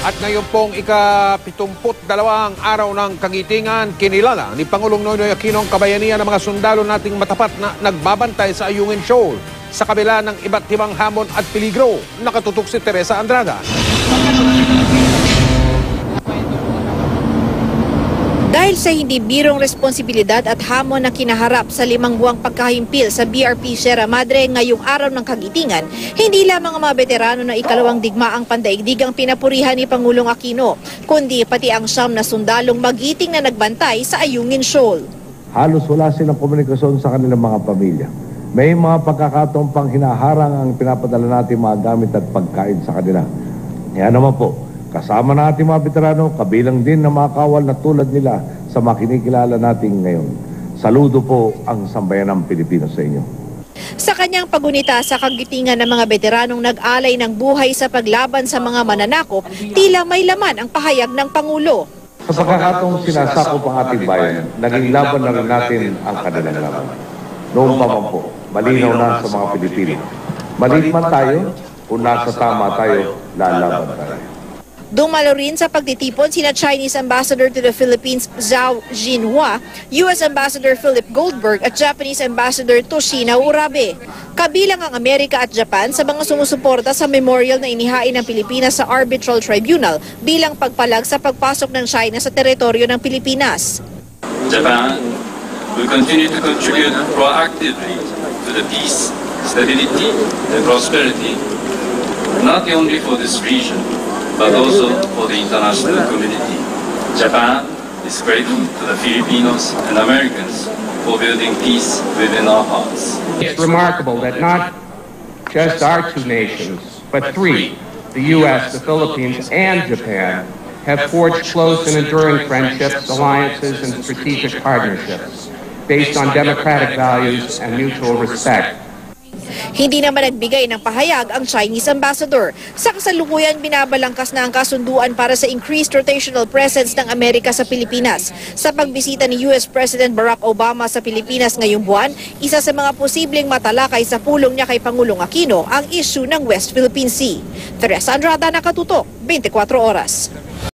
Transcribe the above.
At ngayon pong ika-72 araw ng kagitingan, kinilala ni Pangulong Noynoy Aquino ang kabayanihan ng mga sundalo nating matapat na nagbabantay sa Ayungin Shoal sa kabila ng iba't ibang hamon at peligro. Nakatutok si Teresa Andrada. Dahil sa hindi birong responsibilidad at hamon na kinaharap sa 5 buwang pagkahimpil sa BRP Sierra Madre ngayong araw ng kagitingan, hindi lamang ang mga veterano ng ikalawang digmaang pandaigdig ang pinapurihan ni Pangulong Aquino, kundi pati ang 9 na sundalong magiting na nagbantay sa Ayungin Shoal. Halos wala silang komunikasyon sa kanilang mga pamilya. May mga pagkakataon pang hinaharang ang pinapadala natin mga gamit at pagkain sa kanila. Kaya naman po, kasama na ating mga veterano, kabilang din na mga kawal na tulad nila sa mga kinikilala natin ngayon. Saludo po ang sambayanang Pilipino sa inyo. Sa kanyang pagunita sa kagitingan ng mga veteranong nag-alay ng buhay sa paglaban sa mga mananakop, tila may laman ang pahayag ng Pangulo. Sa pagkakataong sinasakop ang ating bayan, naging laban na rin natin ang kanilang laban. Noon pa man po, malinaw na sa mga Pilipino. Maliit man tayo, kung nasa tama tayo, lalaban tayo. Dumalo rin sa pagtitipon sina Chinese Ambassador to the Philippines Zhao Jinhua, US Ambassador Philip Goldberg at Japanese Ambassador Toshina Urabe. Kabilang ang Amerika at Japan sa mga sumusuporta sa memorial na inihain ng Pilipinas sa Arbitral Tribunal bilang pagpalag sa pagpasok ng China sa teritoryo ng Pilipinas. Japan will continue to contribute proactively to the peace, stability and prosperity, not only for this region, but also for the international community. Japan is grateful to the Filipinos and Americans for building peace within our hearts. It's remarkable that not just our 2 nations, but 3, the U.S., the Philippines, and Japan, have forged close and enduring friendships, alliances, and strategic partnerships based on democratic values and mutual respect. Hindi naman nagbigay ng pahayag ang Chinese ambassador. Sa kasalukuyan, binabalangkas na ang kasunduan para sa increased rotational presence ng Amerika sa Pilipinas. Sa pagbisita ni US President Barack Obama sa Pilipinas ngayong buwan, isa sa mga posibleng matalakay sa pulong niya kay Pangulong Aquino ang issue ng West Philippine Sea. Teresa Andrada, Nakatutok, 24 Oras.